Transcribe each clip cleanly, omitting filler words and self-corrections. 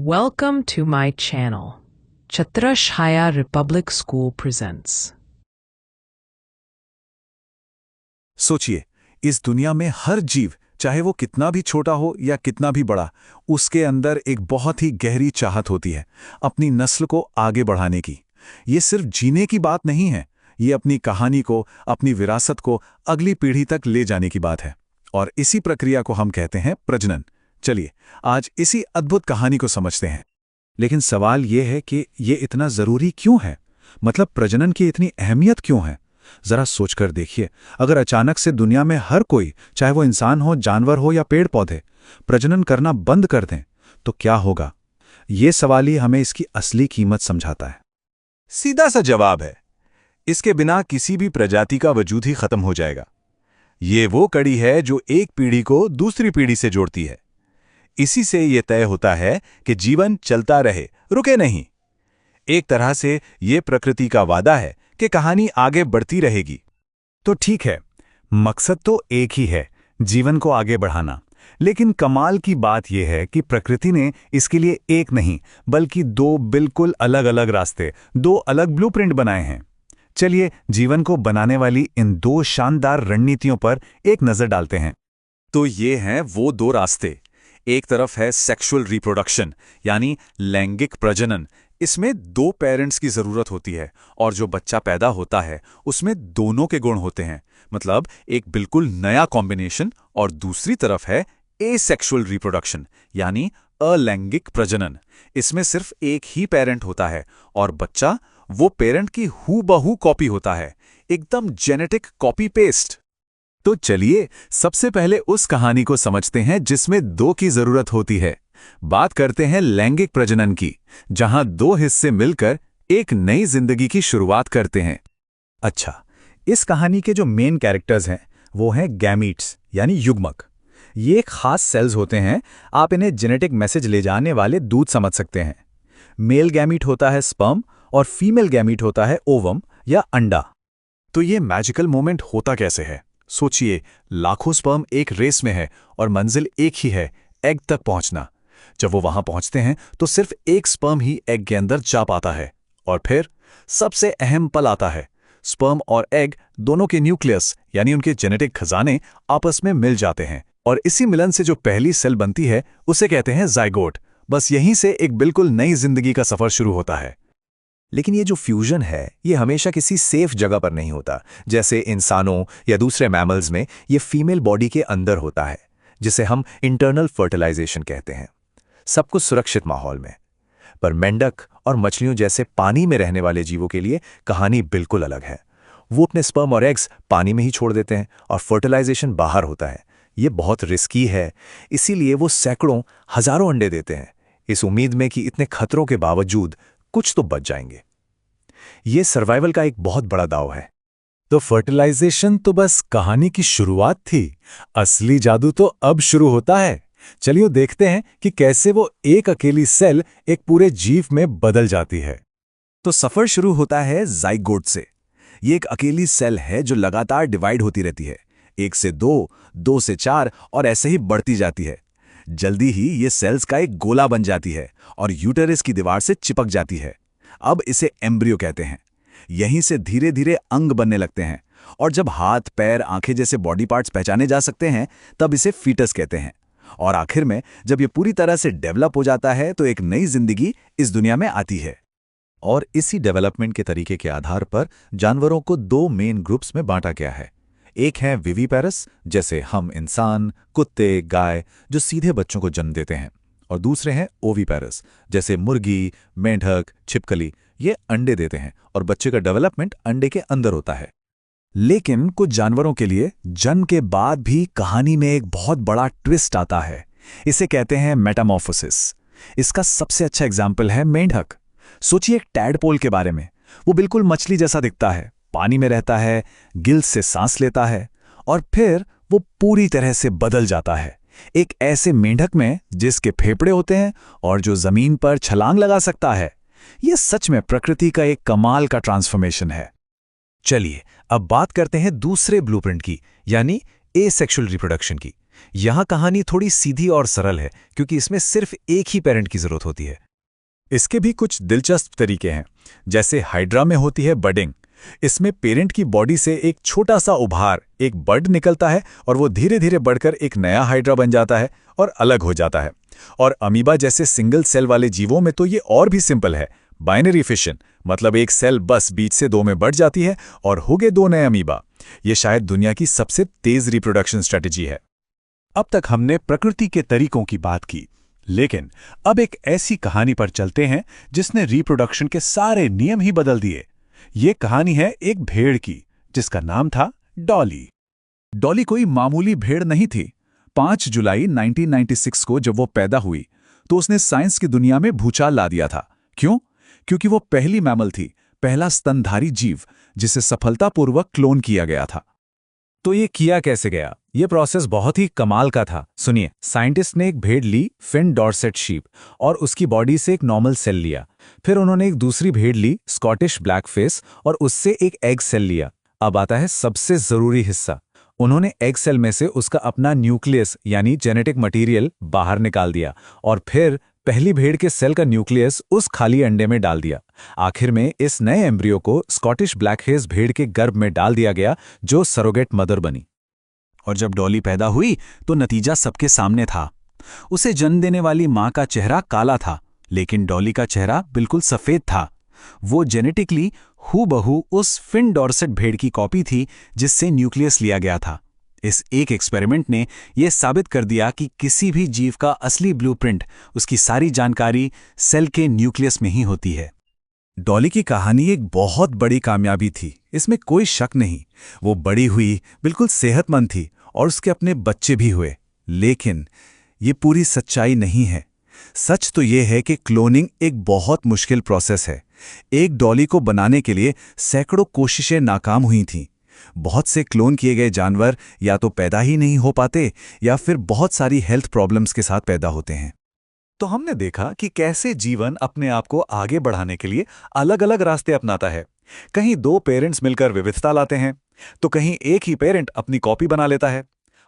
Welcome to my channel. Chhatrashaya Republic School presents. सोचिए, इस दुनिया में हर जीव, चाहे वो कितना भी छोटा हो या कितना भी बड़ा, उसके अंदर एक बहुत ही गहरी चाहत होती है अपनी नस्ल को आगे बढ़ाने की। ये सिर्फ जीने की बात नहीं है, ये अपनी कहानी को, अपनी विरासत को अगली पीढ़ी तक ले जाने की बात है। और इसी प्रक्रिया को हम कहते हैं प्रजनन। चलिए, आज इसी अद्भुत कहानी को समझते हैं। लेकिन सवाल ये है कि ये इतना जरूरी क्यों है? मतलब प्रजनन की इतनी अहमियत क्यों है? जरा सोचकर देखिए, अगर अचानक से दुनिया में हर कोई, चाहे वो इंसान हो, जानवर हो या पेड़ पौधे, प्रजनन करना बंद कर दें, तो क्या होगा? ये सवाल ही हमें इसकी असली कीमत समझाता है। सीधा सा जवाब है, इसके बिना किसी भी प्रजाति का वजूद ही खत्म हो जाएगा। ये वो कड़ी है जो एक पीढ़ी को दूसरी पीढ़ी से जोड़ती है। इसी से यह तय होता है कि जीवन चलता रहे, रुके नहीं। एक तरह से यह प्रकृति का वादा है कि कहानी आगे बढ़ती रहेगी। तो ठीक है, मकसद तो एक ही है, जीवन को आगे बढ़ाना। लेकिन कमाल की बात यह है कि प्रकृति ने इसके लिए एक नहीं, बल्कि दो बिल्कुल अलग अलग रास्ते, दो अलग ब्लूप्रिंट बनाए हैं। चलिए, जीवन को बनाने वाली इन दो शानदार रणनीतियों पर एक नजर डालते हैं। तो ये हैं वो दो रास्ते। एक तरफ है सेक्सुअल रिप्रोडक्शन, यानी लैंगिक प्रजनन। इसमें दो पेरेंट्स की जरूरत होती है और जो बच्चा पैदा होता है उसमें दोनों के गुण होते हैं, मतलब एक बिल्कुल नया कॉम्बिनेशन। और दूसरी तरफ है एसेक्सुअल रिप्रोडक्शन, यानी अलैंगिक प्रजनन। इसमें सिर्फ एक ही पेरेंट होता है और बच्चा वो पेरेंट की हूबहू कॉपी होता है, एकदम जेनेटिक कॉपी पेस्ट। तो चलिए, सबसे पहले उस कहानी को समझते हैं जिसमें दो की जरूरत होती है। बात करते हैं लैंगिक प्रजनन की, जहां दो हिस्से मिलकर एक नई जिंदगी की शुरुआत करते हैं। अच्छा, इस कहानी के जो मेन कैरेक्टर्स हैं वो हैं गैमीट्स, यानी युग्मक। ये एक खास सेल्स होते हैं, आप इन्हें जेनेटिक मैसेज ले जाने वाले दूध समझ सकते हैं। मेल गैमीट होता है स्पर्म और फीमेल गैमीट होता है ओवम या अंडा। तो ये मैजिकल मोमेंट होता कैसे है? सोचिए, लाखों स्पर्म एक रेस में है और मंजिल एक ही है, एग तक पहुंचना। जब वो वहां पहुंचते हैं तो सिर्फ एक स्पर्म ही एग के अंदर जा पाता है। और फिर सबसे अहम पल आता है। स्पर्म और एग दोनों के न्यूक्लियस, यानी उनके जेनेटिक खजाने, आपस में मिल जाते हैं और इसी मिलन से जो पहली सेल बनती है उसे कहते हैं जाइगोट। बस यहीं से एक बिल्कुल नई जिंदगी का सफर शुरू होता है। लेकिन ये जो फ्यूजन है, ये हमेशा किसी सेफ जगह पर नहीं होता। जैसे इंसानों या दूसरे मैमल्स में ये फीमेल बॉडी के अंदर होता है, जिसे हम इंटरनल फर्टिलाइजेशन कहते हैं, सब कुछ सुरक्षित माहौल में। पर मेंढक और मछलियों जैसे पानी में रहने वाले जीवों के लिए कहानी बिल्कुल अलग है। वो अपने स्पर्म और एग्स पानी में ही छोड़ देते हैं और फर्टिलाइजेशन बाहर होता है। ये बहुत रिस्की है, इसीलिए वो सैकड़ों, हजारों अंडे देते हैं, इस उम्मीद में कि इतने खतरों के बावजूद कुछ तो बच जाएंगे। ये सर्वाइवल का एक बहुत बड़ा दाव है। तो फर्टिलाइजेशन तो बस कहानी की शुरुआत थी, असली जादू तो अब शुरू होता है। चलिए देखते हैं कि कैसे वो एक अकेली सेल एक पूरे जीव में बदल जाती है। तो सफर शुरू होता है जाइगोट से। ये एक अकेली सेल है जो लगातार डिवाइड होती रहती है, 1 से 2, 2 से 4 और ऐसे ही बढ़ती जाती है। जल्दी ही ये सेल्स का एक गोला बन जाती है और यूटेरस की दीवार से चिपक जाती है। अब इसे एम्ब्रियो कहते हैं। यहीं से धीरे धीरे अंग बनने लगते हैं और जब हाथ, पैर, आंखें जैसे बॉडी पार्ट्स पहचाने जा सकते हैं तब इसे फीटस कहते हैं। और आखिर में जब ये पूरी तरह से डेवलप हो जाता है तो एक नई जिंदगी इस दुनिया में आती है। और इसी डेवलपमेंट के तरीके के आधार पर जानवरों को दो मेन ग्रुप्स में बांटा गया है। एक है विविपेरस, जैसे हम इंसान, कुत्ते, गाय, जो सीधे बच्चों को जन्म देते हैं। और दूसरे हैं ओविपेरस, जैसे मुर्गी, मेंढक, छिपकली, ये अंडे देते हैं और बच्चे का डेवलपमेंट अंडे के अंदर होता है। लेकिन कुछ जानवरों के लिए जन्म के बाद भी कहानी में एक बहुत बड़ा ट्विस्ट आता है। इसे कहते हैं मेटामॉर्फोसिस। इसका सबसे अच्छा एग्जाम्पल है मेंढक। सोचिए एक टैडपोल के बारे में। वो बिल्कुल मछली जैसा दिखता है, पानी में रहता है, गिल्स से सांस लेता है और फिर वो पूरी तरह से बदल जाता है एक ऐसे मेंढक में जिसके फेफड़े होते हैं और जो जमीन पर छलांग लगा सकता है। यह सच में प्रकृति का एक कमाल का ट्रांसफॉर्मेशन है। चलिए अब बात करते हैं दूसरे ब्लूप्रिंट की, यानी एसेक्सुअल रिप्रोडक्शन की। यहाँ कहानी थोड़ी सीधी और सरल है क्योंकि इसमें सिर्फ एक ही पेरेंट की जरूरत होती है। इसके भी कुछ दिलचस्प तरीके हैं, जैसे हाइड्रा में होती है बडिंग। इसमें पेरेंट की बॉडी से एक छोटा सा उभार, एक बड निकलता है और वो धीरे धीरे बढ़कर एक नया हाइड्रा बन जाता है और अलग हो जाता है। और अमीबा जैसे सिंगल सेल वाले जीवों में तो ये और भी सिंपल है, बाइनरी फिशन, मतलब एक सेल बस बीच से 2 में बढ़ जाती है और हो गए 2 नए अमीबा। ये शायद दुनिया की सबसे तेज रिप्रोडक्शन स्ट्रेटेजी है। अब तक हमने प्रकृति के तरीकों की बात की, लेकिन अब एक ऐसी कहानी पर चलते हैं जिसने रिप्रोडक्शन के सारे नियम ही बदल दिए। ये कहानी है एक भेड़ की, जिसका नाम था डॉली। डॉली कोई मामूली भेड़ नहीं थी। 5 जुलाई 1996 को जब वो पैदा हुई तो उसने साइंस की दुनिया में भूचाल ला दिया था। क्यों? क्योंकि वो पहली मैमल थी, पहला स्तनधारी जीव जिसे सफलतापूर्वक क्लोन किया गया था। तो ये किया कैसे गया? ये प्रोसेस बहुत ही कमाल का था। सुनिए, साइंटिस्ट ने एक भेड़ ली, फिन डॉर्सेट शीप, और उसकी बॉडी से एक नॉर्मल सेल लिया। फिर उन्होंने एक दूसरी भेड़ ली, स्कॉटिश ब्लैकफेस, और उससे एक एग सेल लिया। अब आता है सबसे जरूरी हिस्सा। उन्होंने एग सेल में से उसका अपना न्यूक्लियस यानी जेनेटिक मटेरियल बाहर निकाल दिया और फिर पहली भेड़ के सेल का न्यूक्लियस उस खाली अंडे में डाल दिया। आखिर में इस नए एम्ब्रियो को स्कॉटिश ब्लैकहेज भेड़ के गर्भ में डाल दिया गया, जो सरोगेट मदर बनी। और जब डॉली पैदा हुई तो नतीजा सबके सामने था। उसे जन्म देने वाली मां का चेहरा काला था, लेकिन डॉली का चेहरा बिल्कुल सफेद था। वो जेनेटिकली हूबहू उस फिन डॉर्सेट भेड़ की कॉपी थी जिससे न्यूक्लियस लिया गया था। इस एक एक्सपेरिमेंट ने यह साबित कर दिया कि किसी भी जीव का असली ब्लूप्रिंट, उसकी सारी जानकारी सेल के न्यूक्लियस में ही होती है। डॉली की कहानी एक बहुत बड़ी कामयाबी थी, इसमें कोई शक नहीं। वो बड़ी हुई, बिल्कुल सेहतमंद थी और उसके अपने बच्चे भी हुए। लेकिन ये पूरी सच्चाई नहीं है। सच तो ये है कि क्लोनिंग एक बहुत मुश्किल प्रोसेस है। एक डॉली को बनाने के लिए सैकड़ों कोशिशें नाकाम हुई थीं। बहुत से क्लोन किए गए जानवर या तो पैदा ही नहीं हो पाते या फिर बहुत सारी हेल्थ प्रॉब्लम्स के साथ पैदा होते हैं। तो हमने देखा कि कैसे जीवन अपने आप को आगे बढ़ाने के लिए अलग अलग रास्ते अपनाता है। कहीं 2 पेरेंट्स मिलकर विविधता लाते हैं, तो कहीं एक ही पेरेंट अपनी कॉपी बना लेता है।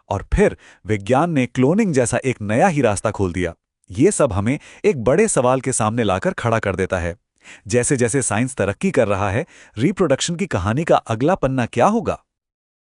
और फिर विज्ञान ने क्लोनिंग जैसा एक नया ही रास्ता खोल दिया। ये सब हमें एक बड़े सवाल के सामने लाकर खड़ा कर देता है। जैसे जैसे साइंस तरक्की कर रहा है, रिप्रोडक्शन की कहानी का अगला पन्ना क्या होगा?